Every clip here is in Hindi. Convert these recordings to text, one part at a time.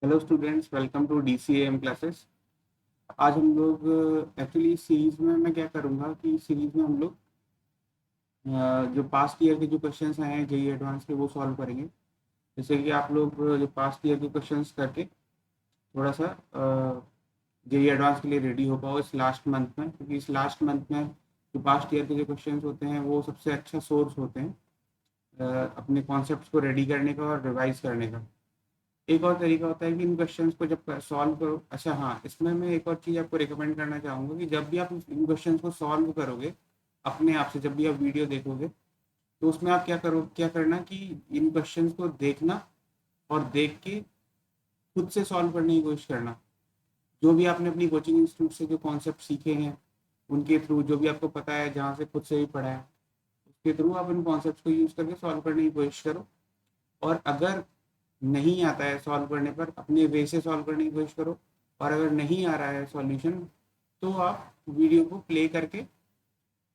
Hello students, welcome to DCAM classes. आज हम लोग एक्चुअली सीरीज में मैं क्या करूँगा कि सीरीज में हम लोग जो पास्ट ईयर के जो क्वेश्चंस आए हैं जेई एडवांस के वो सॉल्व करेंगे। जैसे कि आप लोग जो पास्ट ईयर के क्वेश्चंस करके थोड़ा सा जेई एडवांस के लिए रेडी हो पाओ इस लास्ट मंथ में, क्योंकि इस लास्ट मंथ में जो पास्ट ईयर के जो क्वेश्चंस होते हैं वो सबसे अच्छा सोर्स होते हैं अपने कॉन्सेप्ट्स को रेडी करने का और रिवाइज करने का। एक और तरीका होता है कि इन क्वेश्चंस को जब सॉल्व करो, अच्छा हाँ, इसमें मैं एक और चीज़ आपको रिकमेंड करना चाहूँगा कि जब भी आप इन क्वेश्चंस को सॉल्व करोगे अपने आप से, जब भी आप वीडियो देखोगे तो उसमें आप क्या करना कि इन क्वेश्चंस को देखना और देख के खुद से सॉल्व करने की कोशिश करना। जो भी आपने अपनी कोचिंग इंस्टीट्यूट से जो कॉन्सेप्ट सीखे हैं उनके थ्रू, जो भी आपको पता है जहाँ से खुद से भी पढ़ा है उसके थ्रू आप इन कॉन्सेप्ट को यूज़ करके सॉल्व करने की कोशिश करो। और अगर नहीं आता है सॉल्व करने पर, अपने वे से सॉल्व करने की कोशिश करो। और अगर नहीं आ रहा है सॉल्यूशन तो आप वीडियो को प्ले करके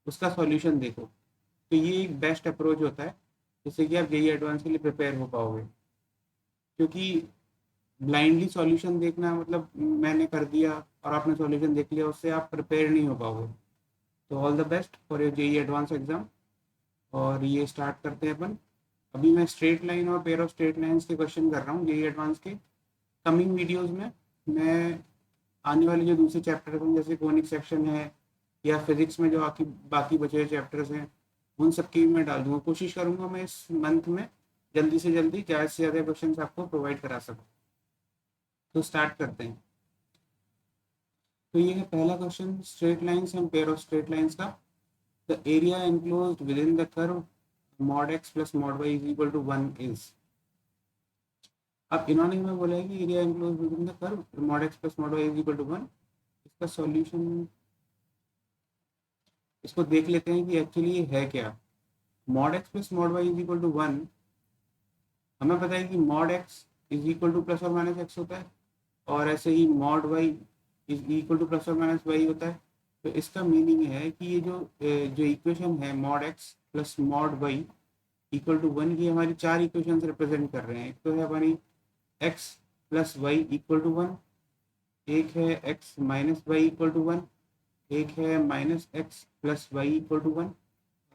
उसका सॉल्यूशन देखो। तो ये एक बेस्ट अप्रोच होता है जिससे कि आप जेई एडवांस के लिए प्रिपेयर हो पाओगे। क्योंकि ब्लाइंडली सॉल्यूशन देखना मतलब मैंने कर दिया और आपने सॉल्यूशन देख लिया, उससे आप प्रिपेयर नहीं हो पाओगे। तो all the best for your JEE advance exam. और ये स्टार्ट करते हैं अपन। अभी मैं स्ट्रेट लाइन और पेयर ऑफ स्ट्रेट लाइन्स के क्वेश्चन कर रहा हूँ जेई एडवांस के। कमिंग वीडियोस में मैं आने वाले जो दूसरे चैप्टर हैं जैसे कोनिक सेक्शन है या फिजिक्स में जो बाकी बाकी बचे हुए चैप्टर्स हैं उन सब की मैं डाल दूंगा। कोशिश करूंगा मैं इस मंथ में जल्दी से जल्दी ज़्यादा से ज़्यादा क्वेश्चन आपको प्रोवाइड करा सकूँ। तो स्टार्ट करते हैं। तो ये है पहला question, straight lines and pair of straight lines का। The area enclosed within the curve mod x plus mod y is equal to 1 is। अब इन्होंने हमें बोला है कि area enclosed within the curve mod x plus mod y is equal to 1। इसका सॉल्यूशन इसको देख लेते हैं कि एक्चुअली ये है क्या। Mod x plus mod y is equal to 1। हमें पता है कि mod x is equal to plus और माइनस एक्स होता है, और ऐसे ही mod y is equal to plus और माइनस वाई होता है। तो इसका मीनिंग है कि ये जो इक्वेशन है mod x plus mod y equal to 1 की हमारी चार इक्वेशन रिप्रेजेंट कर रहे हैं। एक तो है हमारी x plus Y equal to 1, एक है x minus y equal to 1, एक है minus x plus Y equal to 1,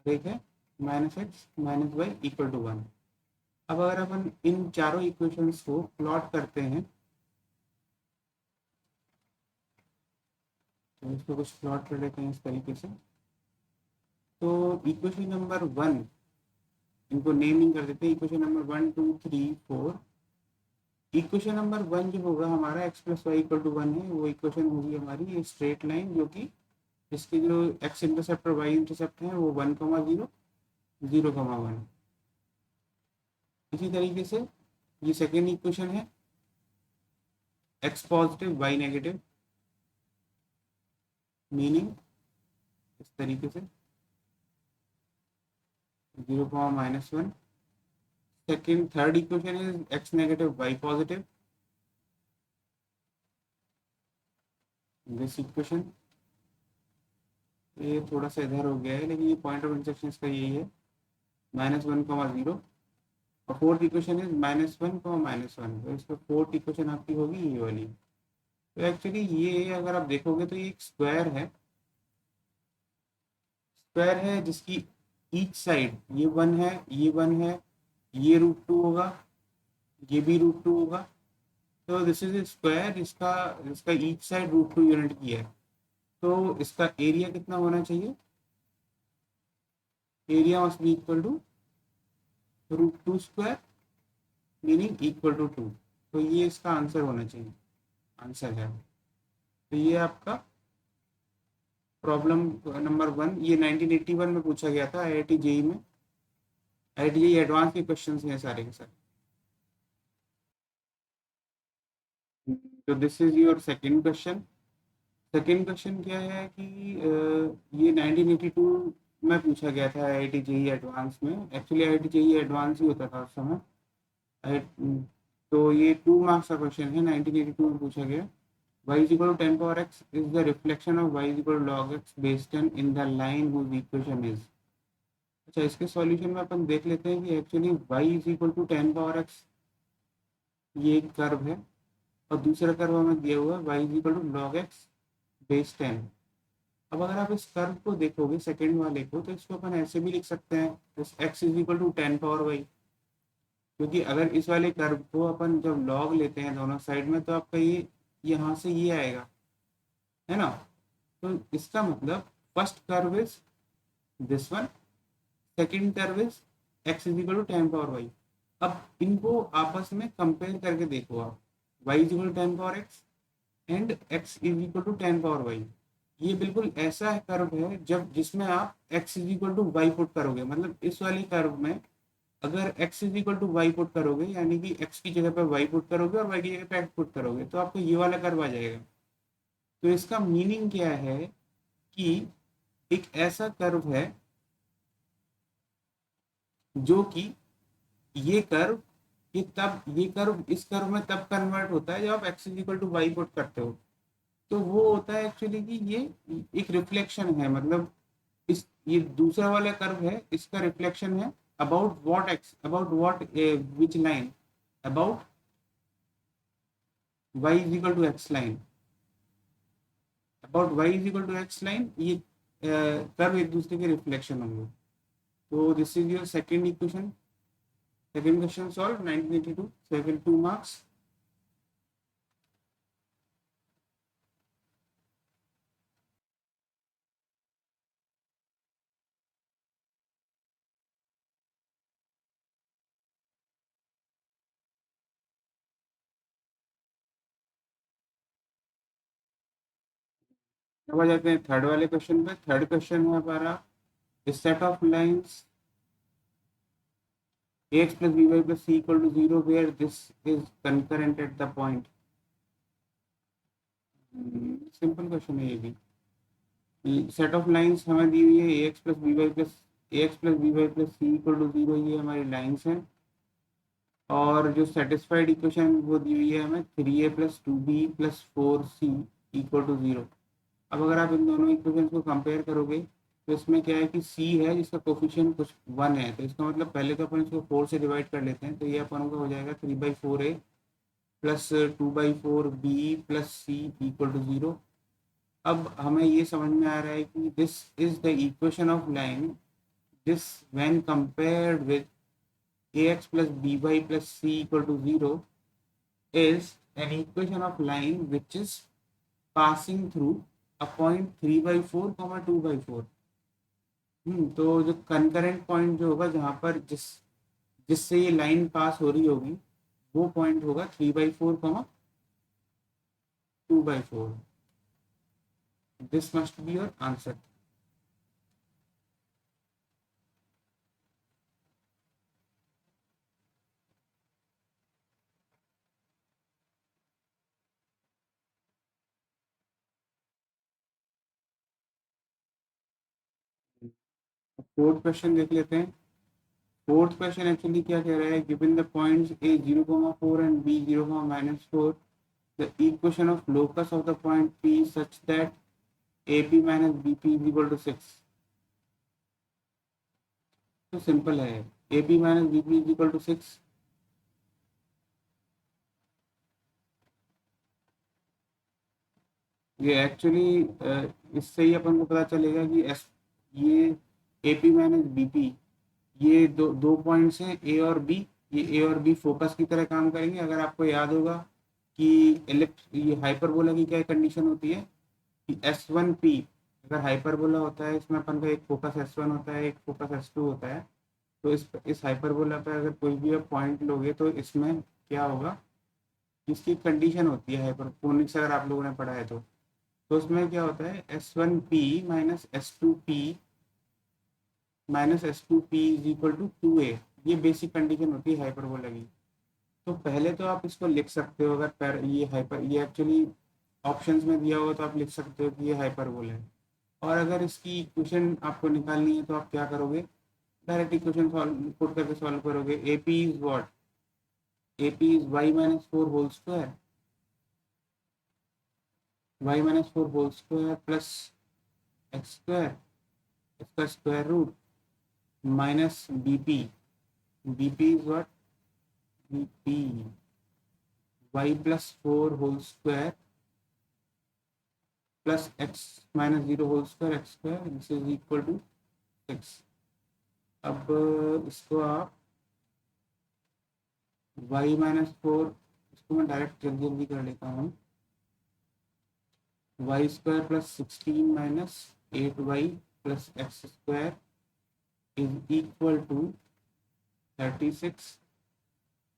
एक है minus x minus y equal to 1। अब अगर अपन इन चारों इक्वेशंस को प्लॉट करते हैं तो इसको कुछ प्लॉट कर लेते हैं इस तरीके से। तो इक्वेशन नंबर 1, इनको नेमिंग कर देते हैं इक्वेशन नंबर 1 2 3 4। इक्वेशन नंबर 1 जो होगा हमारा x plus Y equal to 1 है, वो इक्वेशन होगी हमारी ये स्ट्रेट लाइन जो कि इसकी जो एक्स इंटरसेप्ट और वाई इंटरसेप्ट है वो 1,0 0,1। इसी तरीके से ये सेकेंड इक्वेशन है x positive y negative, meaning इस तरीके से 0,-1। Second third equation is x negative y positive, this equation. ये थोड़ा सा इधर हो गया है लेकिन ये पॉइंट ऑफ इंटरसेक्शन का यही है -1,0। और फोर्थ इक्वेशन इज -1,-1। तो इसका फोर्थ इक्वेशन आपकी होगी ये वाली। तो एक्चुअली ये अगर आप देखोगे तो ये एक स्क्वायर है, स्क्वायर है जिसकी ईच साइड ये 1 है, ये 1 है, ये √2 होगा, ये भी √2 होगा। तो दिस इज स्क्वायर, इसका इसका ईच साइड √2 यूनिट की है। तो इसका एरिया कितना होना चाहिए? Area must be equal to √2 square, meaning equal to 2। तो ये इसका आंसर होना चाहिए, आंसर है। तो ये आपका प्रॉब्लम नंबर 1। ये 1981 में पूछा गया था IIT जेई में। IIT जेई एडवांस के क्वेश्चन हैं सारे के सारे। तो this is your second question. Second question क्या है कि ये 1982 में पूछा गया था IIT जेई एडवांस में। एक्चुअली IIT जेई एडवांस ही होता था उस समय। तो ये 2 मार्क्स का क्वेश्चन है, 1982 में पूछा गया। y is equal to 10 power x is the reflection of y is equal to log x based on in the line whose equation is। अच्छा, इसके सॉल्यूशन में अपन देख लेते हैं कि actually y is equal to 10 power x ये एक कर्व है और दूसरा कर्व हमें दिया हुआ है y equal to log x base 10। अब अगर आप इस कर्व को देखोगे सेकेंड वाले को, तो इसको अपन ऐसे भी लिख सकते हैं x is equal to 10 power y, क्योंकि अगर इस वाले कर्व को अपन जब लॉग लेते हैं दोनों साइड में, तो आपका ये यहाँ से ये आएगा, है ना। तो इसका मतलब first curve is this one, second curve is x is equal to 10 power y. अब इनको आपस में कंपेयर करके देखो आप, y is equal to 10 power x and x is equal to 10 power y. ये बिल्कुल ऐसा कर्व है जब जिसमें आप x is equal to y put करोगे, मतलब इस वाले कर्व में अगर x is equal to y put करोगे, यानी कि x की जगह पर y पुट करोगे और y की जगह पर x पुट करोगे, तो आपको ये वाला कर्व आ जाएगा। तो इसका मीनिंग क्या है कि एक ऐसा कर्व है जो कि ये कर्व इस कर्व में तब कन्वर्ट होता है जब आप x is equal to y put करते हो। तो वो होता है एक्चुअली कि ये एक रिफ्लेक्शन है, मतलब इस ये दूसरा वाला कर्व है, इसका रिफ्लेक्शन है about what x, about what which line, about y is equal to x line, about y is equal to x line. ये कर्व एक दूसरे के रिफ्लेक्शन होंगे। तो this is your second equation, second question solve 1982, second 2 marks. अब आ जाते हैं थर्ड वाले क्वेश्चन पे। थर्ड क्वेश्चन है हमारा, set of lines ax plus by plus c equal to 0 where this is concurrent at the point। Simple question है ये भी। सेट ऑफ लाइंस हमें दी हुई है ax plus by plus c equal to 0, ये हमारी लाइंस हैं। और जो सेटिस्फाइड इक्वेशन वो दी हुई है हमें 3a plus 2b plus 4c equal to 0। अब अगर आप इन दोनों इक्वेशन को कंपेयर करोगे, तो इसमें क्या है कि c है जिसका कोफिशिएंट कुछ 1 है, तो इसका मतलब पहले तो अपन इसको 4 से डिवाइड कर लेते हैं, तो ये अपन का हो जाएगा 3/4a plus 2/4b plus C equal to 0। अब हमें ये समझ में आ रहा है कि this is the equation of line, this when compared with ax plus by plus c equal to 0 is an equation of line which is passing through a point 3/4, 2/4। तो जो कंकरेंट पॉइंट जो होगा, जहाँ पर जिससे ये लाइन पास हो रही होगी, वो पॉइंट होगा 3/4, 2/4। This must be your answer. Fourth question देख लेते हैं। फोर्थ क्वेश्चन एक्चुअली क्या कह रहा है, given the points a 0,4 and b 0,-4, the equation of locus of the point p such that ab minus bp is equal to 6। तो सिंपल है, ab minus bp is equal to 6। ये एक्चुअली इससे ही अपन को पता चलेगा कि ये AP माइनस BP, ये दो पॉइंट्स हैं A और B। ये A और B फोकस की तरह काम करेंगे। अगर आपको याद होगा कि ये हाइपरबोला की क्या कंडीशन होती है कि S1P, अगर हाइपरबोला होता है इसमें अपन का एक फोकस S1 होता है, एक फोकस S2 होता है। तो इस हाइपरबोला पर अगर कोई भी आप पॉइंट लोगे, तो इसमें क्या होगा, इसकी कंडीशन होती है हाइपरबोलिक, अगर आप लोगों ने पढ़ा है तो उसमें क्या होता है, S1P minus S two P is equal to 2a। ये बेसिक कंडीशन होती है हाइपरबोला की। तो पहले तो आप इसको लिख सकते हो, अगर ये एक्चुअली ऑप्शंस में दिया हुआ, तो आप लिख सकते हो कि ये हाइपरबोला है। और अगर इसकी इक्वेशन आपको निकालनी है, तो आप क्या करोगे, डायरेक्ट इक्वेशन सॉल्व पुट करके सॉल्व करोगे। A P is what, A P is y-4 whole square, y-4 whole square plus x square, इसका square root minus bp, bp is what, bp y plus 4 whole square plus x minus 0 whole square x square, this is equal to 6। अब इसको आप y माइनस 4, इसको मैं डायरेक्ट जल्दी जल्दी कर लेता हूँ। Y square plus 16 minus 8y plus x square is equal to 36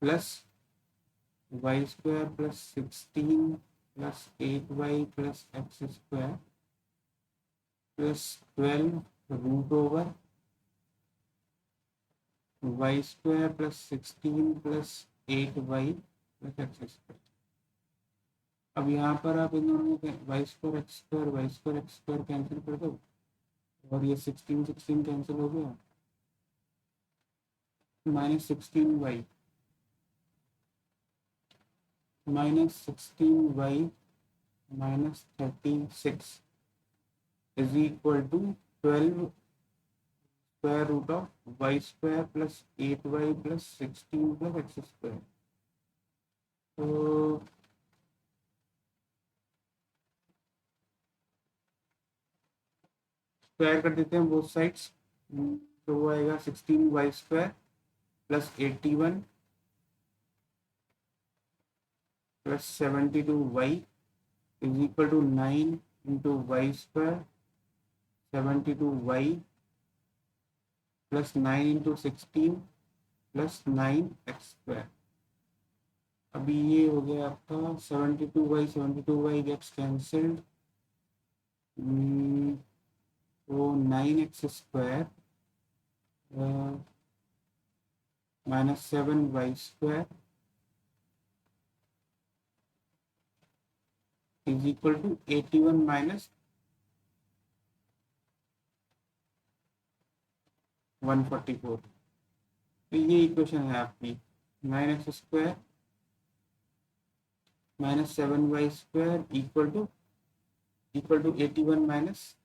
plus y square plus 16 plus 8y plus x square plus 12 root over y square plus 16 plus 8y plus x square. अब यहाँ पर आप इन दोनों में y square x square cancel कर दो और ये 16 कैंसिल हो गया, minus 16y minus 36 is equal to 12 square root of y square plus 8y plus 16 plus x square. तो स्क्वायर कर देते हैं बोथ साइड्स, तो वो आएगा 16y square plus 81 plus 72y is equal to 9 into y square 72y plus 9 into 16 plus 9x square. अभी ये हो गया आपका 72y गेट्स कैंसल्ड, वो 9x square minus 7y square is equal to 81 minus 144। तो ये इक्वेशन है आपकी 9x square minus 7y square equal to 81 minus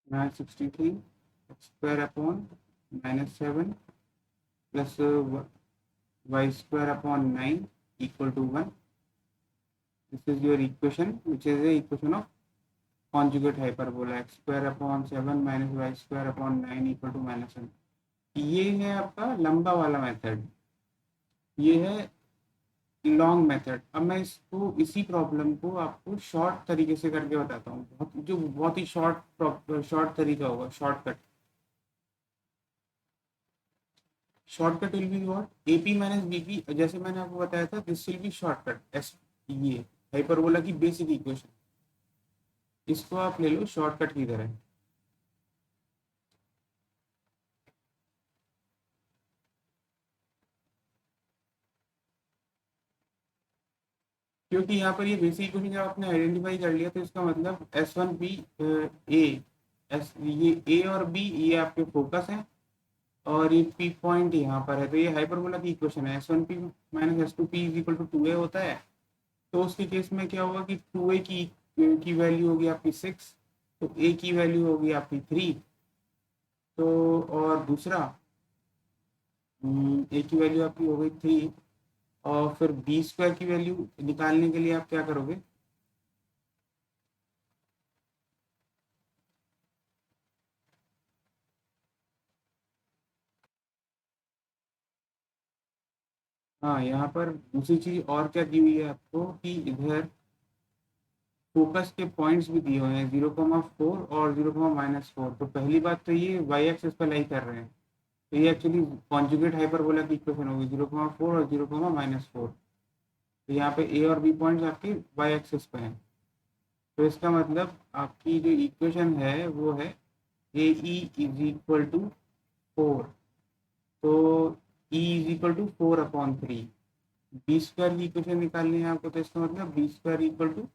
963 square upon minus 7 plus y square upon 9 equal to 1। This is your equation which is a equation of conjugate hyperbola, x square upon 7 minus y square upon 9 equal to minus 1। ये है आपका लंबा वाला मेथड, ये है लॉन्ग मेथड। अब मैं इसको इसी प्रॉब्लम को आपको शॉर्ट तरीके से करके बताता हूँ, बहुत ही शॉर्ट तरीका होगा, shortcut will be what AP minus BP। जैसे मैंने आपको बताया था, this will be shortcut S, ये हाइपरबोला की बेसिक इक्वेशन, इसको आप ले लो शॉर्टकट की तरह। क्योंकि यहाँ पर ये बेसिक इक्वेशन जब आपने आइडेंटिफाई कर लिया तो इसका मतलब S1B A, ये A और B ये आपके फोकस हैं और ये P पॉइंट यहाँ पर है, तो ये हाइपरबोला की इक्वेशन है। S1P minus S2P is equal to 2A होता है। तो उसके केस में क्या होगा कि 2A की वैल्यू होगी आपकी 6, तो A की वैल्यू होगी आपकी 3। तो और दूसरा A की वैल्यू आपकी हो गई 3, और फिर बी स्क्वायर की वैल्यू निकालने के लिए आप क्या करोगे, हाँ यहाँ पर दूसरी चीज और क्या दी हुई है आपको कि इधर फोकस के पॉइंट्स भी दिए हुए हैं 0,4 और 0,-4। तो पहली बात तो ये वाई एक्सिस पर लाई कर रहे हैं, तो ये एक्चुअली कॉन्जुगेट हाइपरबोला की इक्वेशन होगी 0,4 और 0,-4। तो यहाँ पे ए और बी पॉइंट्स आपके वाई एक्सिस पे हैं। तो इसका मतलब आपकी जो इक्वेशन है वो है a e is equal to 4, तो e is equal to 4/3। B square की इक्वेशन निकालनी है आपको, तो इसका मतलब बी स्क्वायर इक्वल टू,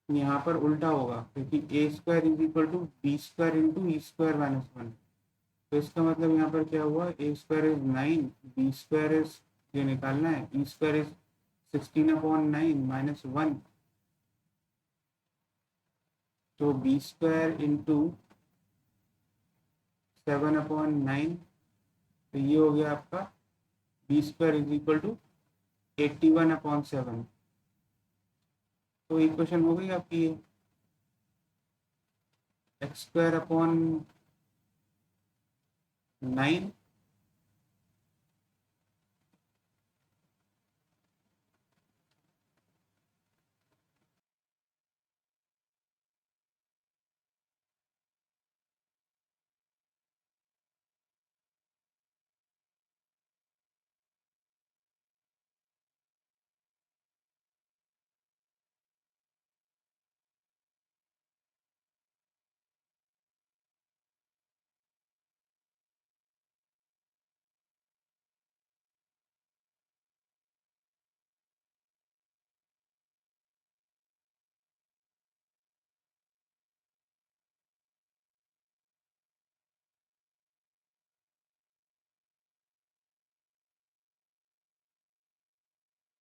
यहाँ पर उल्टा होगा क्योंकि A square is equal to B square into E square minus 1। तो इसका मतलब यहाँ पर क्या हुआ, A square is 9, B square is, ये निकालना है, ई स्क्वायर इज 16/9 माइनस 1। तो बी स्क्वायर इंटू 7/9, तो ये हो गया आपका b square is equal to 81/7। तो इक्वेशन हो गई आपकी ये x square upon 9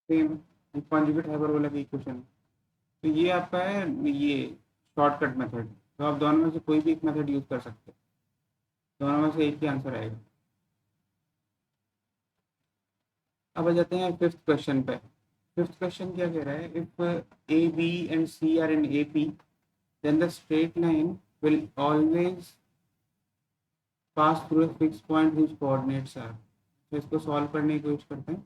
same conjugate hyperbola की इक्वेशन। तो ये आपका है ये शॉर्टकट मेथड। तो आप दोनों में से कोई भी एक मेथड यूज कर सकते हैं, दोनों में से एक ही आंसर आएगा। अब आ जाते हैं फिफ्थ क्वेश्चन पे। फिफ्थ क्वेश्चन क्या कह रहा है, if A B and C are in A P then the straight line will always pass through a fix point whose coordinates are. तो इसको सॉल्व करने की कोशिश करते हैं।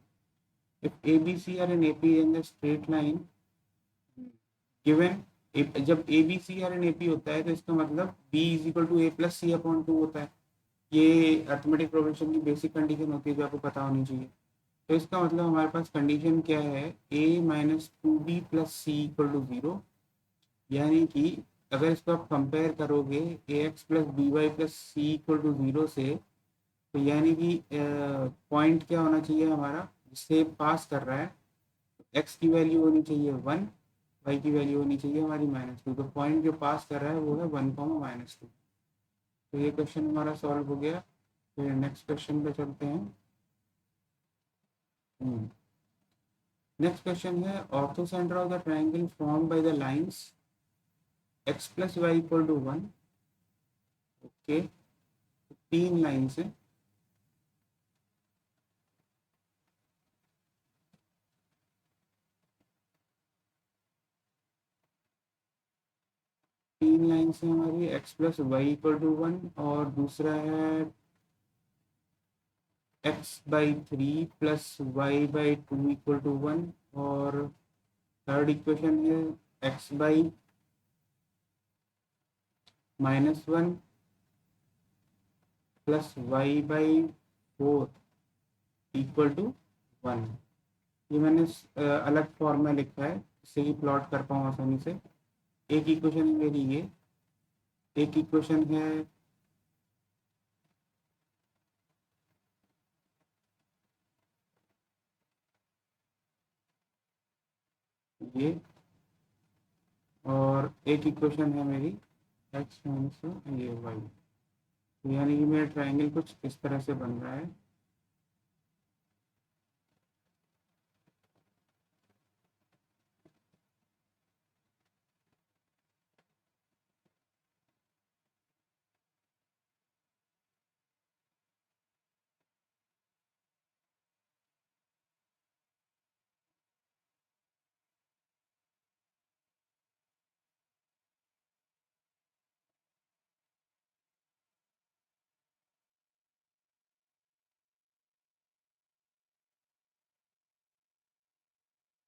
If A B C are in A P in the straight line given, जब A B C are in A P होता है तो इसका मतलब B is equal to a plus c upon 2 होता है। ये अर्थमेटिक प्रोग्रेशन की बेसिक कंडीशन होती है जो आपको पता होनी चाहिए। तो इसका मतलब हमारे पास कंडीशन क्या है, a minus 2b plus C equal to 0। यानी कि अगर इसको आप कंपेयर करोगे A x plus B y plus C equal to 0 से, तो यानी कि पॉइंट क्या होना चाहिए हमारा जिससे पास कर रहा है, एक्स की वैल्यू होनी चाहिए 1, वाई की वैल्यू होनी चाहिए हमारी -2। तो पॉइंट जो पास कर रहा है वो है 1, -2। तो ये क्वेश्चन हमारा सॉल्व हो गया। फिर नेक्स्ट क्वेश्चन पे चलते हैं। नेक्स्ट क्वेश्चन है orthocentre of the triangle form by the lines x plus Y equal to 1। Okay, तीन लाइन्स हैं। तीन लाइन्स हैं हमारी, x plus Y equal to 1, और दूसरा है x/3 plus y/2 equal to 1, और थर्ड इक्वेशन है x/-1 plus y/4 equal to 1। ये मैंने अलग फॉर्म में लिखा है जिससे कि प्लॉट कर पाऊँ आसानी से। एक इक्वेशन है मेरी ये, एक इक्वेशन है ये, और एक इक्वेशन है मेरी x माइनस ये y। तो यानी कि मेरा ट्राइंगल कुछ इस तरह से बन रहा है।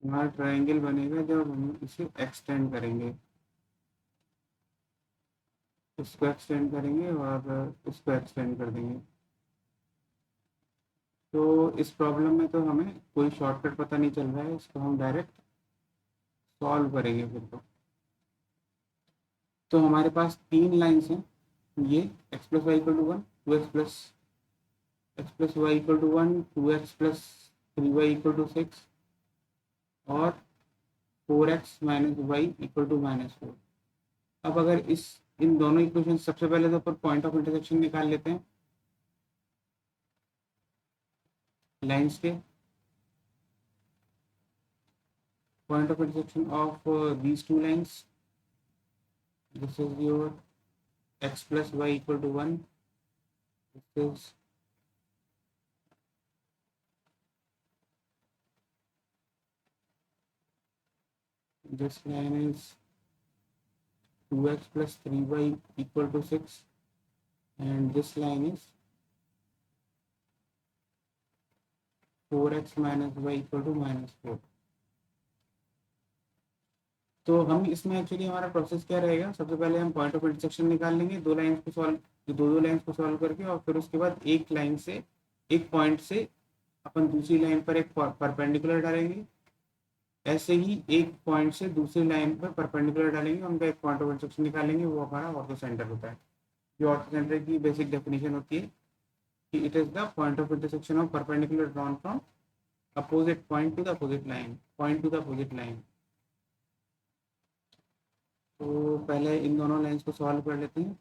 हमारा ट्राइंगल बनेगा जब हम इसे एक्सटेंड करेंगे, इसको एक्सटेंड करेंगे और इसको एक्सटेंड कर देंगे। तो इस प्रॉब्लम में तो हमें कोई शॉर्टकट पता नहीं चल रहा है, इसको हम डायरेक्ट सॉल्व करेंगे फिर। तो हमारे पास तीन लाइन्स हैं, ये x plus Y equal to 1, x plus Y equal to 1, 2x plus 3y equal to 6, और 4x minus y equal to -4। अब अगर इस इन दोनों इक्वेशन, सबसे पहले तो ऊपर पॉइंट ऑफ इंटरसेक्शन निकाल लेते हैं लाइन्स के। Point of intersection of these two lines This is your x plus y equal to 1. This is this line is 2x plus 3y equal to 6, and this line is 4x minus y equal to -4. तो हम इसमें एक्चुअली हमारा प्रोसेस क्या रहेगा, सबसे पहले हम पॉइंट ऑफ इंटरसेक्शन निकाल लेंगे दो लाइंस को सॉल्व, दो लाइंस को सॉल्व करके, और फिर उसके बाद एक लाइन से, एक पॉइंट से अपन दूसरी लाइन पर एक परपेंडिकुलर डालेंगे। ऐसे ही एक पॉइंट से दूसरी लाइन पर परपेंडिकुलर डालेंगे, उनका एक पॉइंट ऑफ इंटरसेक्शन निकालेंगे, वो हमारा ऑर्थो सेंटर होता है। जो ऑर्थो सेंटर की बेसिक डेफिनेशन होती है कि it is the point of intersection of perpendicular drawn from opposite point to the opposite line, point to the opposite line. तो पहले इन दोनों लाइंस को सॉल्व कर लेते हैं।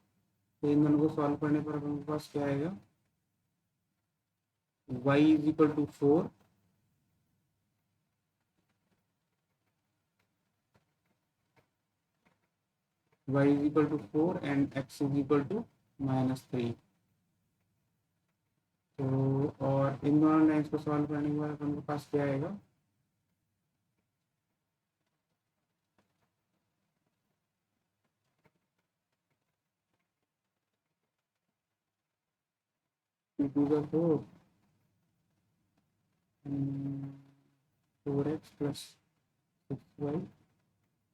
तो इन दोनों को सॉल्व करने पर अपने पास क्या आएगा, y is equal to 4, y is equal to 4 and x is equal to -3। तो और इन दोनों लाइंस को सॉल्व करने के बाद अपने पास क्या आएगा, to the 4x plus 6y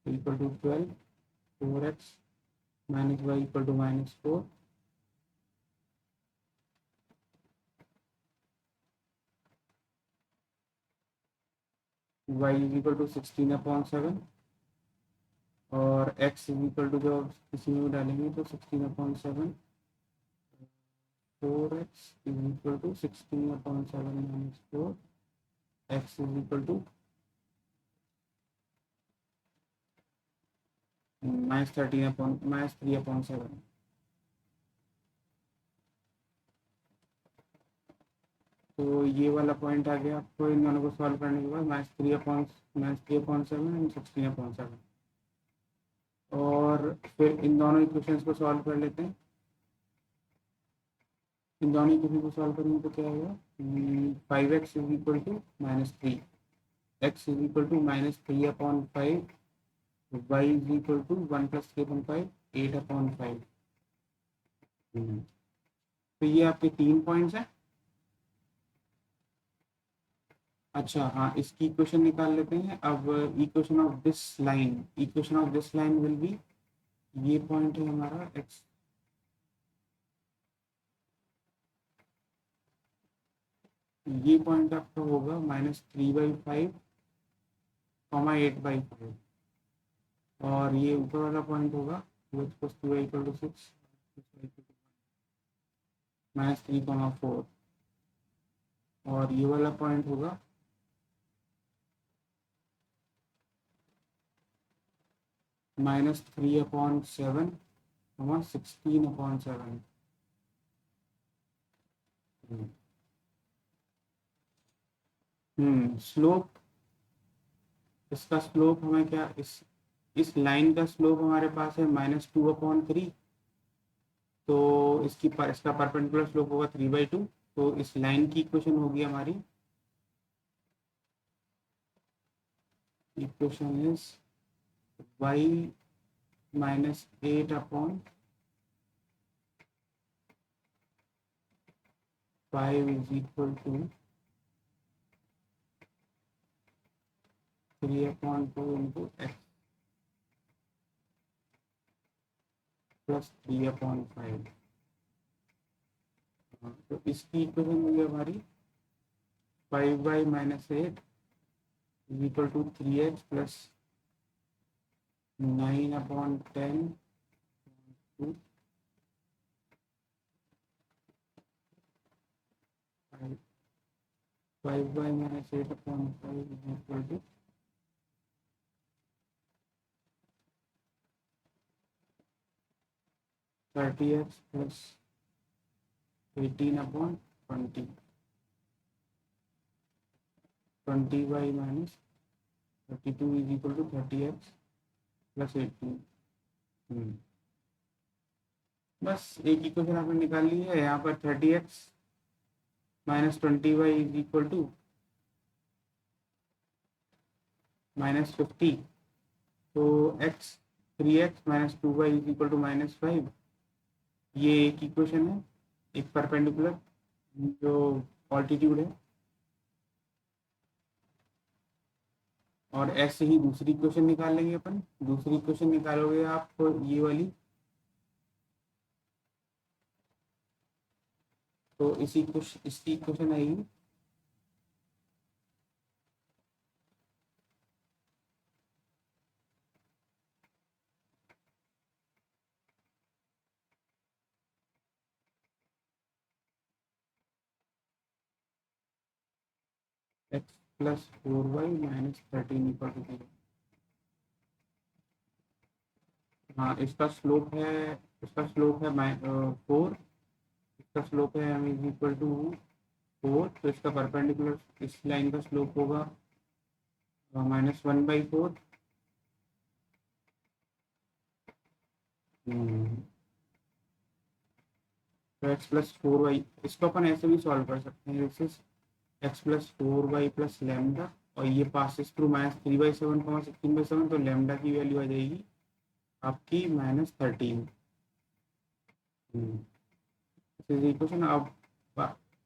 equal to 12, 4x minus y equal to -4, y is equal to 16/7, और x is equal to, जो इसी में डालेंगे तो 16/7, 4x is equal to 16/7 minus 4, x is equal to -3/7। तो ये वाला पॉइंट आ गया आपको इन दोनों को सॉल्व करने के बाद, -3/7 एंड 16/7। और फिर इन दोनों इक्वेशंस को सॉल्व कर लेते हैं। इन दोनों इक्वेशन को सॉल्व करेंगे तो क्या आएगा, 5x is equal to -3, x is equal to -3/5, y is equal to 1 + 3/5, 8/5। तो ये आपके 3 पॉइंट्स हैं। अच्छा हाँ, इसकी इक्वेशन निकाल लेते हैं अब। Equation of this line, equation of this line will be, ये पॉइंट है हमारा x, ये पॉइंट आपका होगा -3/5, 8/5, और ये ऊपर वाला पॉइंट होगा -2y = 6, -3, 4, और ये वाला पॉइंट होगा -3/7, 16/7। स्लोप, इसका स्लोप हमें क्या, इस लाइन का स्लोप हमारे पास है -2/3। तो इसका परपेंडिकुलर स्लोप होगा 3/2। तो इस लाइन की इक्वेशन होगी हमारी, equation is y -8/5 is equal to 3/2 into x plus 3/5। तो इसकी इक्वेशन होगी हमारी 5y -8 is equal to 3x plus 9/10 to 5y -8/5 is equal to 30x plus 18/20, 20y -32 is equal to 30x plus 18। बस एक इक्वेशन आपने निकाल ली है। यहाँ पर 30x minus 20y is equal to -50। तो x 3x minus 2y is equal to -5। ये एक इक्वेशन है, एक परपेंडिकुलर जो ऑल्टीट्यूड है। और ऐसे ही दूसरी इक्वेशन निकाल लेंगे अपन। दूसरी इक्वेशन निकालोगे आप तो ये वाली, तो इसकी इक्वेशन आएगी x plus 4y minus 13 equal to 0। हाँ, इसका स्लोप है 4। इसका स्लोप है m इज इक्वल टू 4। तो इसका परपेंडिकुलर इस लाइन का स्लोप होगा -1/4। तो x प्लस 4y, इसको अपन ऐसे भी सॉल्व कर सकते हैं। This is x plus 4y plus lambda, और ये पासिस थ्रू -3/7 16/7, तो लेमडा की वैल्यू आ जाएगी आपकी -13। इक्वेशन। अब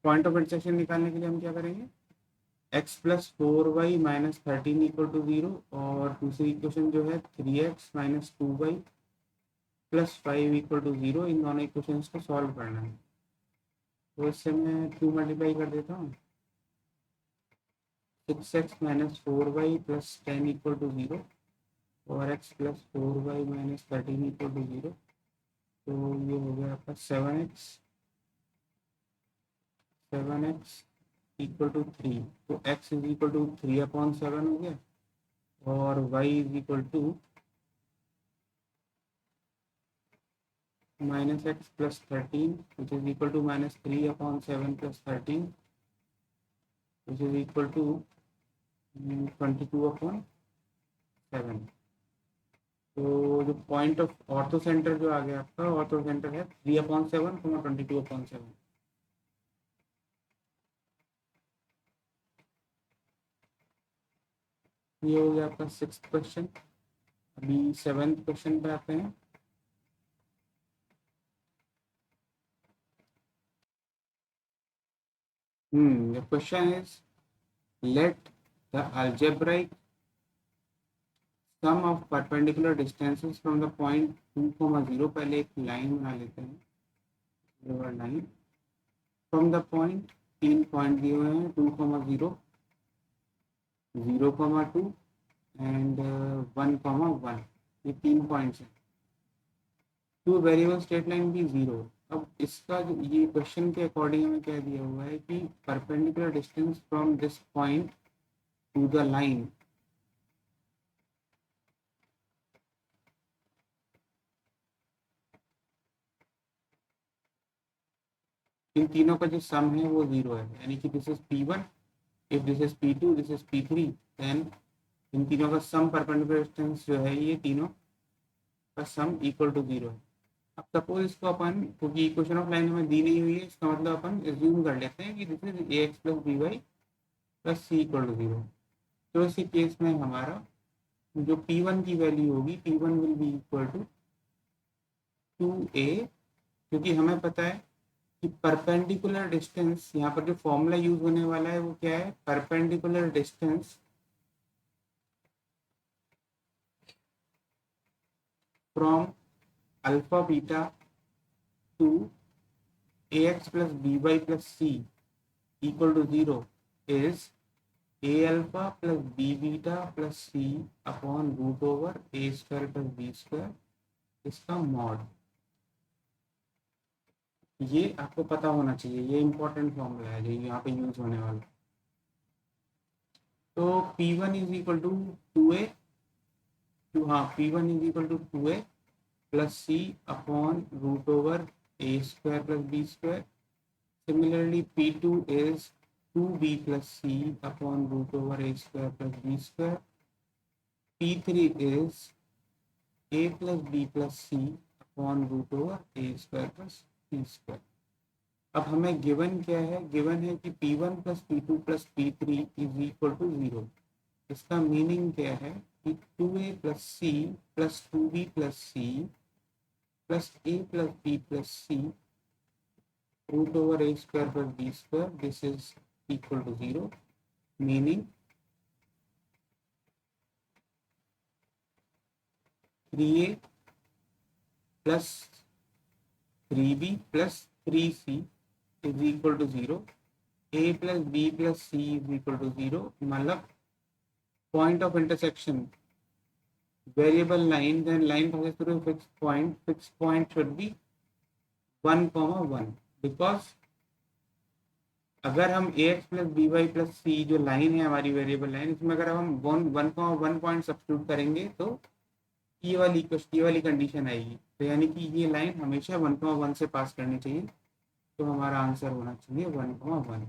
पॉइंट ऑफ इंटरसेक्शन निकालने के लिए हम क्या करेंगे, x plus 4y minus 13 equal to 0, और दूसरी इक्वेशन जो है 3x minus 2y plus 5 equal to 0, इन दोनों इक्वेशन को सॉल्व करना है। तो इससे मैं 2 मल्टीप्लाई कर देता हूँ। 6x minus 4y plus 10 equal to 0, और x plus 4y minus 13 equal to 0। तो ये हो गया आपका 7x इक्वल टू 3। तो x इज इक्वल टू 3/7 हो गया, और y is equal to -x plus 13 which is equal to -3/7 plus 13 which is equal to 22/7। तो जो पॉइंट ऑफ ऑर्थो सेंटर जो आ गया आपका, ऑर्थो सेंटर है 3/7, 22/7। ये हो गया आपका 6th क्वेश्चन। अभी 7th क्वेश्चन पे आते हैं। The question is, let the algebraic sum of perpendicular distances from the point 2, 0, पहले एक लाइन बना लेते हैं, line from the point, 3 point दिए हुए हैं 2, 0, 0, 2 एंड 1, 1। ये 3 पॉइंट्स हैं। टू वेरिएबल स्ट्रेट लाइन भी 0। अब इसका जो ये क्वेश्चन के अकॉर्डिंग हमें क्या दिया हुआ है कि perpendicular distance from this point to the line, इन तीनों का जो सम है वो 0 है। यानी कि this is P1, if this is P2, this is P3, then इन तीनों का सम परपेंडिकुलर डिस्टेंस जो है, ये तीनों का सम इक्वल टू 0 है। अब सपोज इसको अपन, क्योंकि इक्वेशन ऑफ लाइन हमें दी नहीं हुई है, इसका मतलब अपन एज्यूम कर लेते हैं कि this is ax plus by plus c equal to 0। तो इसी केस में हमारा जो P1 की वैल्यू होगी, P1 will be equal to 2a, क्योंकि हमें पता है कि परपेंडिकुलर डिस्टेंस, यहाँ पर जो फॉर्मूला यूज होने वाला है वो क्या है, perpendicular distance from alpha beta to ax plus by plus c equal to 0 is a alpha plus b beta plus c upon root over a square plus b square, इसका मॉड। ये आपको पता होना चाहिए, ये इंपॉर्टेंट फॉर्मूला है जो यहाँ पे यूज होने वाला। तो P1 is equal to 2a, हाँ P1 is equal to 2a plus c upon root over a square plus b square. Similarly P2 is 2b plus c upon root over a square plus b square. P3 is a plus B plus c upon root over A square plus c square. अब हमें गिवन क्या है, गिवन है कि P1 plus P2 plus P3 is equal to 0। इसका मीनिंग क्या है कि 2A plus C plus 2B plus C plus A plus B plus C root over A square plus B square, this is equal to 0, meaning 3A plus 3B plus 3C is equal to 0, A plus B plus C is equal to 0। मतलब point of intersection variable line, then line passes through fixed point should be 1,1, because अगर हम A x plus B y plus C जो लाइन है हमारी वेरिएबल लाइन, इसमें अगर हम 1,1 पॉइंट सब्स्टिट्यूट करेंगे तो ये वाली कंडीशन आएगी। तो यानी कि ये लाइन हमेशा 1,1 से पास करनी चाहिए, तो हमारा आंसर होना चाहिए 1,1।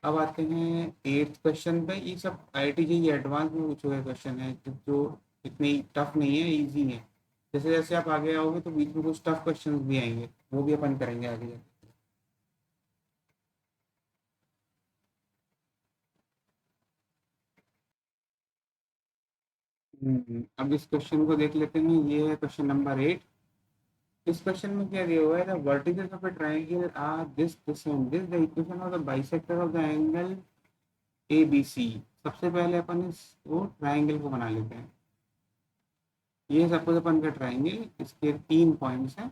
अब आते हैं 8th क्वेश्चन पे। ये सब IIT JEE एडवांस में पूछे हुए क्वेश्चन है, जो इतने टफ नहीं है, इजी है। जैसे जैसे आप आगे आओगे तो बीच में कुछ टफ क्वेश्चन भी आएंगे, वो भी अपन करेंगे आगे जाके। अब इस क्वेश्चन को देख लेते हैं। ये है क्वेश्चन नंबर 8। इस क्वेश्चन में क्या दिया हुआ है, the verticals of a triangle are this and this, the equation of the bisector of the angle ABC। सबसे पहले अपन इसको ट्रायंगल को बना लेते हैं। ये सपोज अपन का ट्राइंगल, इसके 3 पॉइंट्स हैं।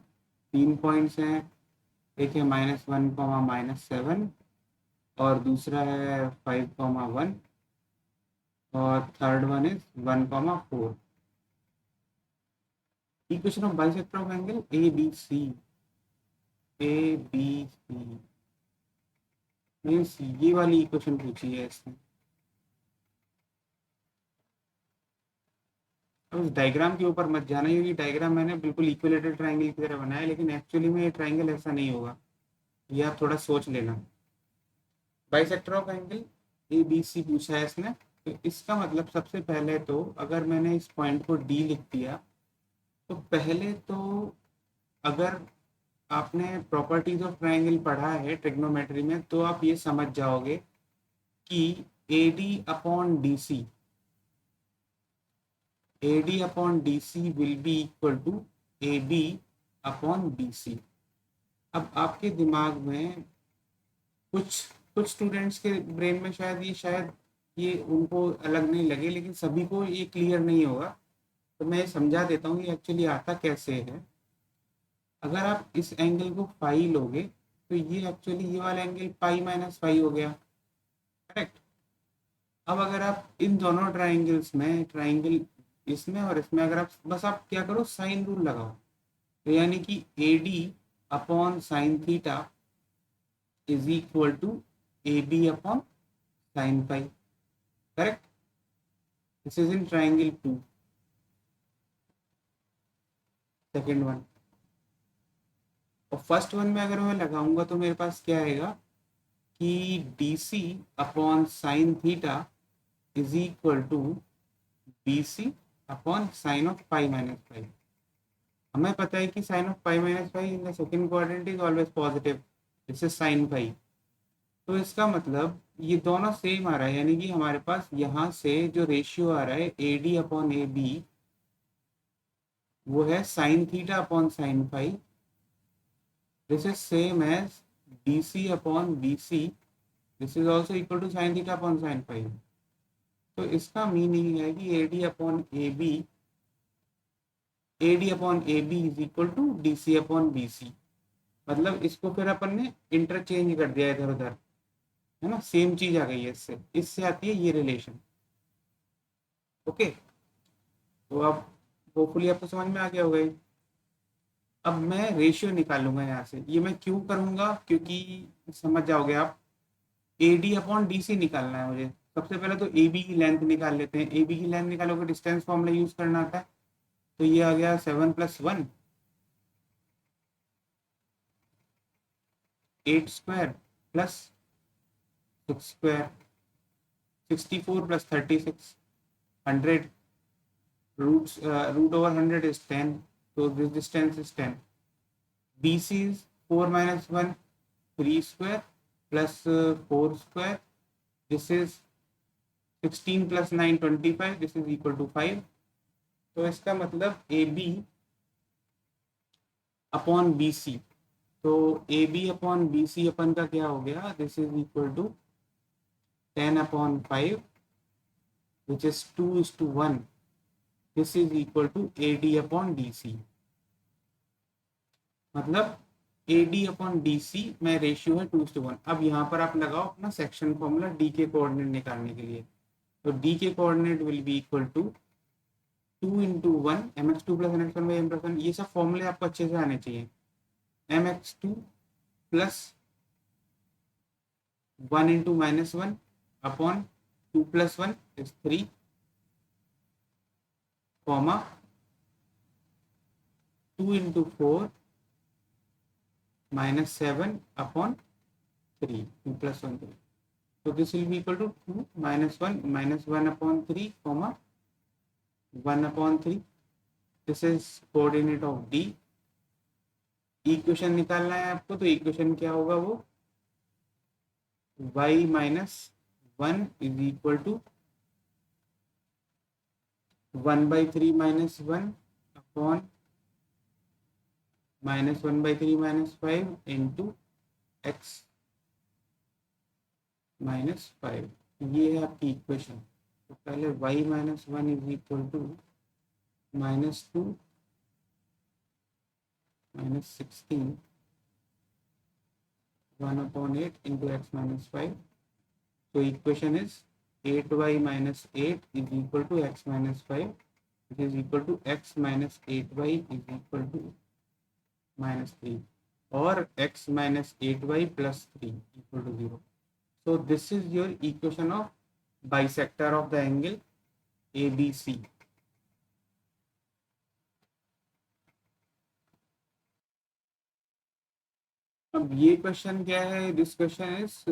3 पॉइंट्स हैं, एक है -1, -7, और दूसरा है 5, 1, और third one is 1, 4। Equation of bisector of angle ABC। ABC means ये वाली इक्वेशन पूछी है इसने। अब इस डायग्राम के ऊपर मत जाना, क्योंकि डायग्राम मैंने बिल्कुल इक्विलेटरल ट्राइंगल की तरह बनाया है, लेकिन एक्चुअली में ये ट्राइंगल ऐसा नहीं होगा, ये आप थोड़ा सोच लेना। बाइसेक्टर ऑफ एंगल ABC पूछा है इसने, तो इसका मतलब सबसे पहले तो अगर मैंने इस पॉइंट को D लिख दिया, तो पहले तो अगर आपने प्रॉपर्टीज ऑफ ट्राइंगल पढ़ा है ट्रिग्नोमेट्री में, तो आप ये समझ जाओगे कि AD upon will be equal to AB upon BC। अब आपके दिमाग में कुछ कुछ स्टूडेंट्स के ब्रेन में शायद ये उनको अलग नहीं लगे, लेकिन सभी को ये क्लियर नहीं होगा। तो मैं समझा देता हूँ ये एक्चुअली आता कैसे है। अगर आप इस एंगल को फाई लोगे, तो ये एक्चुअली ये वाला एंगल पाई-फाई हो गया, करेक्ट। अब अगर आप इन दोनों ट्राइंगल्स में, ट्राइंगल इसमें और इसमें, अगर आप बस आप क्या करो, साइन रूल लगाओ, तो यानी कि AD upon sin theta is equal to AB upon sin phi, correct. This is in triangle 2, second one. और फर्स्ट वन में अगर मैं लगाऊंगा तो मेरे पास क्या आएगा कि DC upon sin theta is equal to BC upon sin of pi phi. हमें पता है कि sin of pi phi in the second quadrant is always positive, this is sin phi. तो इसका मतलब ये दोनों सेम आ रहा है, यानी कि हमारे पास यहाँ से जो रेशियो आ रहा है AD अपॉन AB, वो है sin theta upon sin phi. This is same as BC upon BC, this is also equal to sin theta upon sin phi. तो इसका मीनिंग है कि AD upon AB is equal to DC upon BC। मतलब इसको फिर अपन ने इंटरचेंज कर दिया इधर उधर, है ना, सेम चीज आ गई है। इससे इससे आती है ये रिलेशन। ओके, तो अब होपफुली आपको समझ में आ गया होगा ये। अब मैं रेशियो निकालूंगा यहाँ से। ये मैं क्यों करूंगा, क्योंकि समझ जाओगे आप, AD अपॉन DC निकालना है मुझे। सबसे पहले तो AB की लेंथ निकाल लेते हैं। AB की लेंथ निकालोगे, डिस्टेंस फॉर्मूला यूज करना आता है, तो ये आ गया 7+1, 8 square plus 6 square, 64 plus 36, 100। root over 100 is 10, so this distance is 10. BC is 4 minus 1, 3 square plus 4 square. This is 16 plus 9, 25. This is equal to 5. तो इसका मतलब AB अपॉन BC, तो AB अपॉन BC अपन का क्या हो गया, this is equal to 10/5 which is 2:1. This is equal to AD upon DC. मतलब AD अपॉन DC में रेशियो है 2:1. अब यहाँ पर आप लगाओ अपना सेक्शन फॉर्मूला D के कोऑर्डिनेट निकालने के लिए. तो D के coordinate will be equal to 2 × 1 mx2 plus mx1 by m+1. ये सब फॉर्मूले आपको अच्छे से आने चाहिए. mx2 plus 1 × -1 upon 2 + 1 is 3, comma 2 × 4 -7 upon 3, 2 + 1 3. So this will be equal to 2 - 1 upon 3, comma 1 upon 3. This is coordinate of D. Equation निकालना है आपको, तो इक्वेशन क्या होगा, वो y - 1 is equal to 1/3 - 1 upon -1/3 - 5 into x - 5. ये है आपकी इक्वेशन. तो पहले y - 1 is equal to -2 - 16 1/8 into x - 5. So equation is 8y - 8 is equal to x - 5, which is equal to x - 8y is equal to -3, or x - 8y plus 3 equal to 0. So this is your equation of bisector of the angle ABC. अब ये क्वेश्चन क्या है, दिस क्वेश्चन इज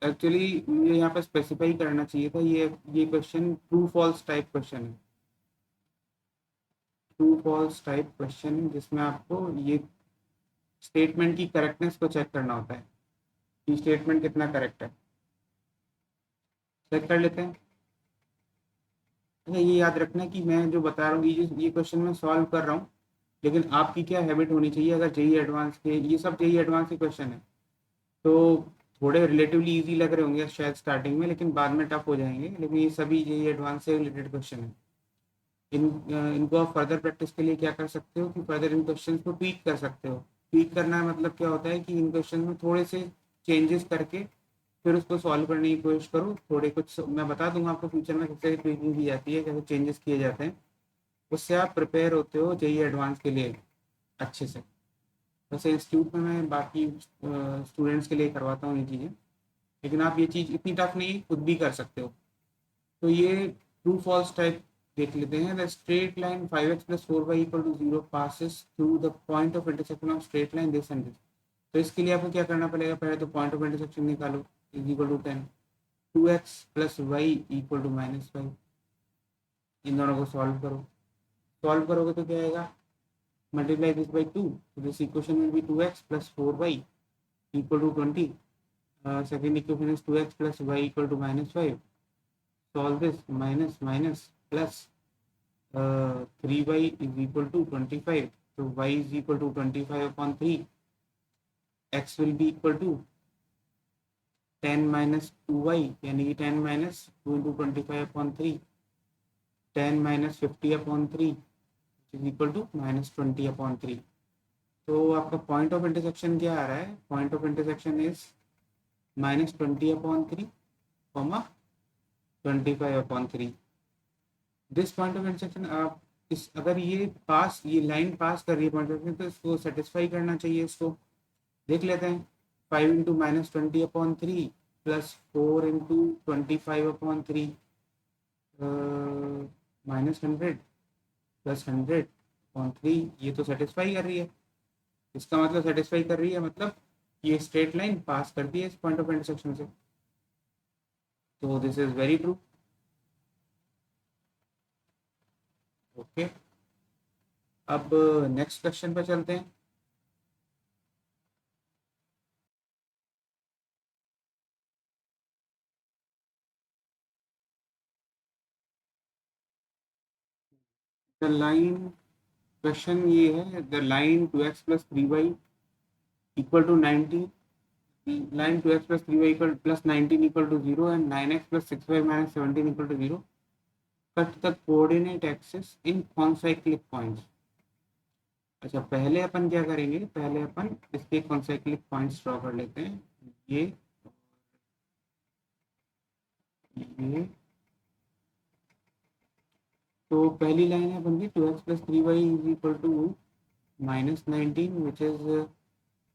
एक्चुअली मुझे यहाँ पे स्पेसिफाई करना चाहिए था. ये question true false type question है. ट्रू फॉल्स टाइप क्वेश्चन जिसमें आपको ये स्टेटमेंट की करेक्टनेस को चेक करना होता है कि स्टेटमेंट कितना करेक्ट है. चेक कर लेते हैं. अच्छा, ये याद रखना कि मैं जो बता रहा हूँ ये क्वेश्चन मैं सॉल्व कर रहा हूँ, लेकिन आपकी क्या हैबिट होनी चाहिए, अगर जेईई एडवांस के, ये सब जेईई एडवांस के क्वेश्चन है तो थोड़े रिलेटिवली इजी लग रहे होंगे शायद स्टार्टिंग में, लेकिन बाद में टफ हो जाएंगे. लेकिन ये सभी जेईई एडवांस से रिलेटेड क्वेश्चन है. इनको आप फर्दर प्रैक्टिस के लिए क्या कर सकते हो कि फर्दर इन क्वेश्चन को ट्वीक कर सकते हो. ट्वीक करना मतलब क्या होता है कि इन क्वेश्चन में थोड़े से चेंजेस करके फिर उसको सॉल्व करने की कोशिश करो. थोड़े कुछ मैं बता दूंगा आपको फ्यूचर में कैसे ट्वीकिंग की जाती है, कैसे चेंजेस किए जाते हैं. उससे आप प्रिपेयर होते हो जेईई एडवांस के लिए अच्छे से. वैसे इंस्टीट्यूट में मैं बाकी स्टूडेंट्स के लिए करवाता हूँ ये चीज़ें, लेकिन आप ये चीज़ इतनी टफ नहीं, खुद भी कर सकते हो. तो ये ट्रू फॉल्स टाइप देख लेते हैं. The straight line 5x + 4y = 0 passes through the point of intersection of straight line this and this. तो इसके लिए आपको क्या करना पड़ेगा, पहले तो पॉइंट ऑफ इंटरसेक्शन निकालो, is equal to 10. 2x + y = -5. इन दोनों को सॉल्व करो. सॉल्व करोगे तो क्या आएगा, मल्टीप्लाई दिस बाई 2. तो this equation will be 2x + 4y = 20. Second equation is 2x + y = -5. Solve this, minus plus 3y is equal to 25. So y is equal to 25/3. X will be equal to 10 - 2y, यानी कि 10 - 2 × 25/3, 10 - 50/3 which is equal to -20/3. तो आपका पॉइंट ऑफ इंटरसेक्शन क्या आ रहा है, point of intersection is -20/3, 25/3. This point of intersection आप इस अगर ये लाइन पास कर रही है पॉइंट ऑफ इंटरसेक्शन, तो इसको सेटिस्फाई करना चाहिए. इसको देख लेते हैं. 5 × -20/3 प्लस 4 × 25/3 -100 प्लस 100/3. ये तो सेटिस्फाई कर रही है. इसका मतलब सेटिस्फाई कर रही है मतलब ये स्ट्रेट लाइन पास करती है इस पॉइंट ऑफ इंटरसेक्शन से. तो this is very true. Okay, अब नेक्स्ट क्वेश्चन पे चलते हैं। द लाइन, क्वेश्चन ये है, the line 2x plus 3y equal to 90, line 2x plus 3y equal plus 19 equal to 0 and 9x plus 6y minus 17 equal to 0 cut the coordinate axis in concyclic points। अच्छा, पहले अपन क्या करेंगे, पहले अपन इसके कॉन्साइक्लिक पॉइंट्स ड्रॉ कर लेते हैं। ये तो पहली लाइन है अपन की 2x plus 3y is equal to minus 19 which is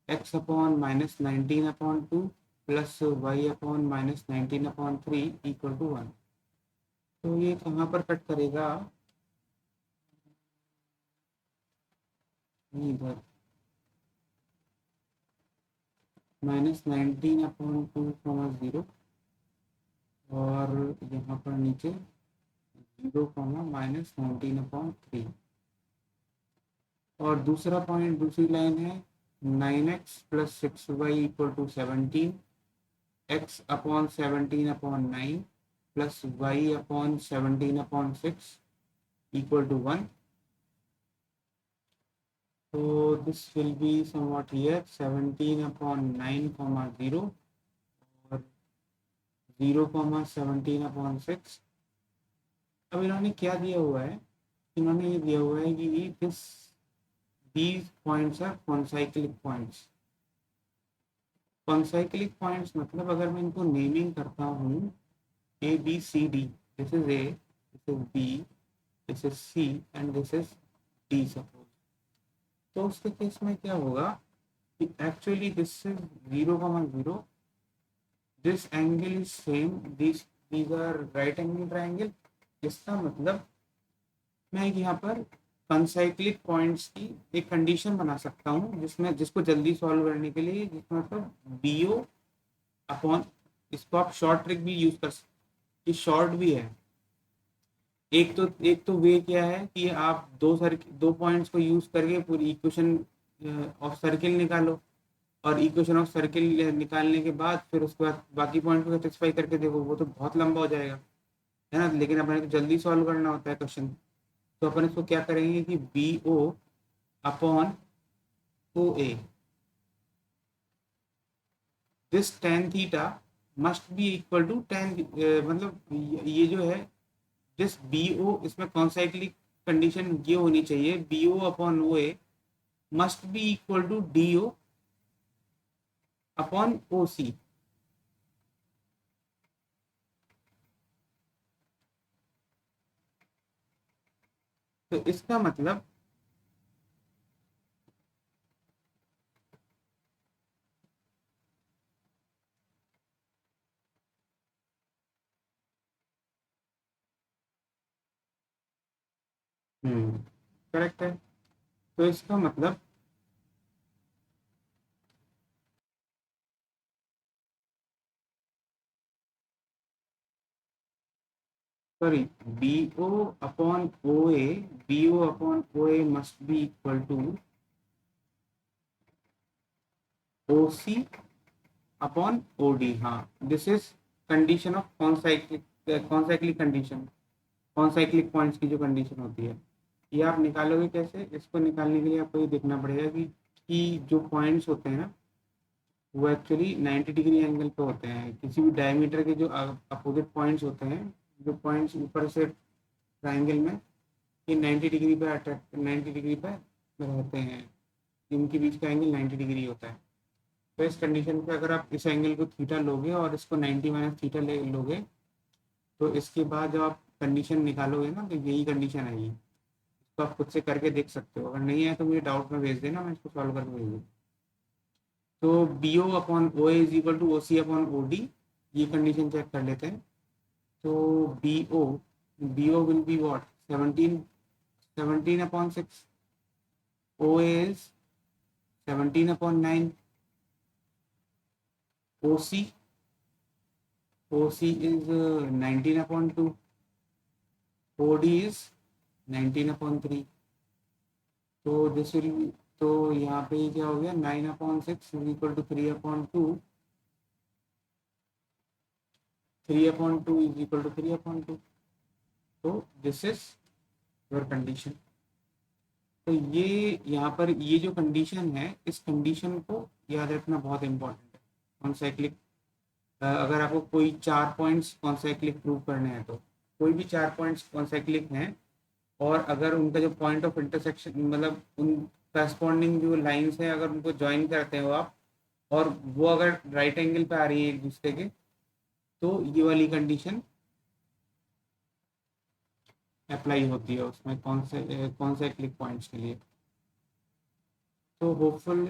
x upon minus 19 upon 2 plus y upon minus 19 upon 3 equal to 1। तो ये कहाँ पर कट करेगा, इधर माइनस 19 अपॉन 2 0 और यहाँ पर नीचे 0 माइनस 19/3। और दूसरा पॉइंट, दूसरी लाइन है 9x plus 6y equal to 17, x upon 17/9 plus y upon 17/6 equal to 1। So this will be somewhat here 17/9, 0 और 0, 17/6। अब इन्होंने क्या दिया हुआ है, इन्होंने ये दिया हुआ है कि these points are concyclic points। concyclic points मतलब अगर मैं इनको नेमिंग करता हूँ A B C D, this is A, this is B, this is C and this is D suppose, तो उसके केस में क्या होगा कि actually this is 0, 0, this angle is same, these are right angle triangle. इसका मतलब मैं यहाँ पर कंसाइक्लिक पॉइंट्स की एक कंडीशन बना सकता हूँ जिसमें, जिसको जल्दी सॉल्व करने के लिए, जिसमें मतलब BO अपॉन, इसको आप शॉर्ट ट्रिक भी यूज कर सकते, शॉर्ट भी है। एक तो वे क्या है कि आप दो पॉइंट्स को यूज करके पूरी इक्वेशन ऑफ सर्किल निकालो, और इक्वेशन ऑफ सर्किल निकालने के बाद फिर उसके बाद बाकी पॉइंट को सेटिस्फाई करके देखो, वो तो बहुत लंबा हो जाएगा, है ना। लेकिन अपने को जल्दी सॉल्व करना होता है क्वेश्चन, तो अपन इसको क्या करेंगे कि BO upon OA, this tan theta must be equal to tan, मतलब ये जो है दिस BO, इसमें कॉन्साइक्लिक कंडीशन ये होनी चाहिए, BO upon OA must be equal to DO upon OC। तो इसका मतलब करेक्ट है। तो इसका मतलब sorry, BO upon OA, BO upon OA must be equal to OC upon OD। हाँ, this is condition of concyclic condition, concyclic points की जो कंडीशन होती है। ये आप निकालोगे कैसे, इसको निकालने के लिए आपको ये देखना पड़ेगा कि जो पॉइंट्स होते हैं ना, वो एक्चुअली 90 डिग्री एंगल पे होते हैं। किसी भी डायमीटर के जो अपोजिट पॉइंट्स होते हैं, जो पॉइंट्स ऊपर से ट्राइंगल में, ये 90 डिग्री पे अट्रैक्ट, 90 डिग्री पे रहते हैं, इनके बीच का एंगल 90 डिग्री होता है। तो इस कंडीशन पे अगर आप इस एंगल को थीटा लोगे और इसको 90 माइनस थीटा ले लोगे, तो इसके बाद जब आप कंडीशन निकालोगे ना, तो यही कंडीशन आएगी। इसको आप खुद से करके देख सकते हो, अगर नहीं है तो मुझे डाउट में भेज देना, मैं इसको सॉल्व करके भेज दूँ। तो BO upon OA is equal to OC upon OD, ये कंडीशन चेक कर लेते हैं। तो BO will be what, 17/6, OA is 17/9, OC is 19/2, OD is 19/3, तो दिस विल, तो यहाँ पे क्या हो गया 9/6 is equal to 3/2, 3/2 is equal to 3/2। तो दिस इज योर कंडीशन। तो ये यहाँ पर ये जो कंडीशन है, इस कंडीशन को याद रखना बहुत इंपॉर्टेंट है। कॉन्साइक्लिक, अगर आपको कोई 4 पॉइंट्स कॉन्साइक्लिक प्रूव करने हैं, तो कोई भी 4 पॉइंट्स कॉन्साइक्लिक हैं और अगर उनका जो पॉइंट ऑफ इंटरसेक्शन, मतलब उन करस्पॉन्डिंग जो लाइंस हैं, अगर उनको ज्वाइन करते हो आप और वो अगर राइट एंगल पे आ रही है एक दूसरे के, तो ये वाली कंडीशन अप्लाई होती है उसमें कॉन्साइक्लिक पॉइंट्स के लिए। तो होपफुल,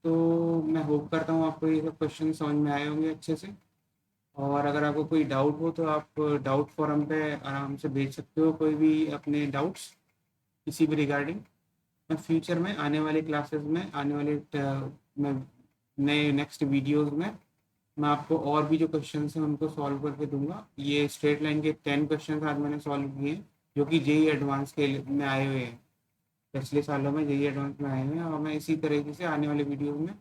तो मैं होप करता हूँ आपको ये सब क्वेश्चन समझ में आए होंगे अच्छे से। और अगर आपको कोई डाउट हो तो आप डाउट फोरम पे आराम से भेज सकते हो कोई भी अपने डाउट्स किसी भी रिगार्डिंग। मैं फ्यूचर में आने वाले क्लासेस में, आने वाले मैं नए नेक्स्ट वीडियोस में मैं आपको और भी जो क्वेश्चंस हैं उनको सॉल्व करके दूंगा। ये स्ट्रेट लाइन के 10 क्वेश्चंस आज मैंने सॉल्व किए हैं, जो कि जेई एडवांस के में आए हुए हैं, पिछले सालों में जेई एडवांस में आए हुए हैं। और मैं इसी तरीके से आने वाले वीडियो में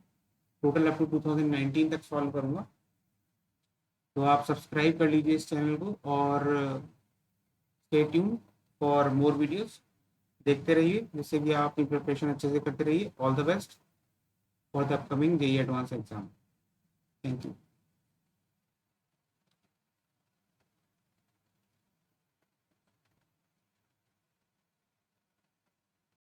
टोटल अप टू 2019 तक सॉल्व करूँगा। तो आप सब्सक्राइब कर लीजिए इस चैनल को और stay tune for more videos देखते रहिए, जिससे कि आप अपनी प्रिपरेशन अच्छे से करते रहिए। All the best for the upcoming JEE advance exam. Thank you.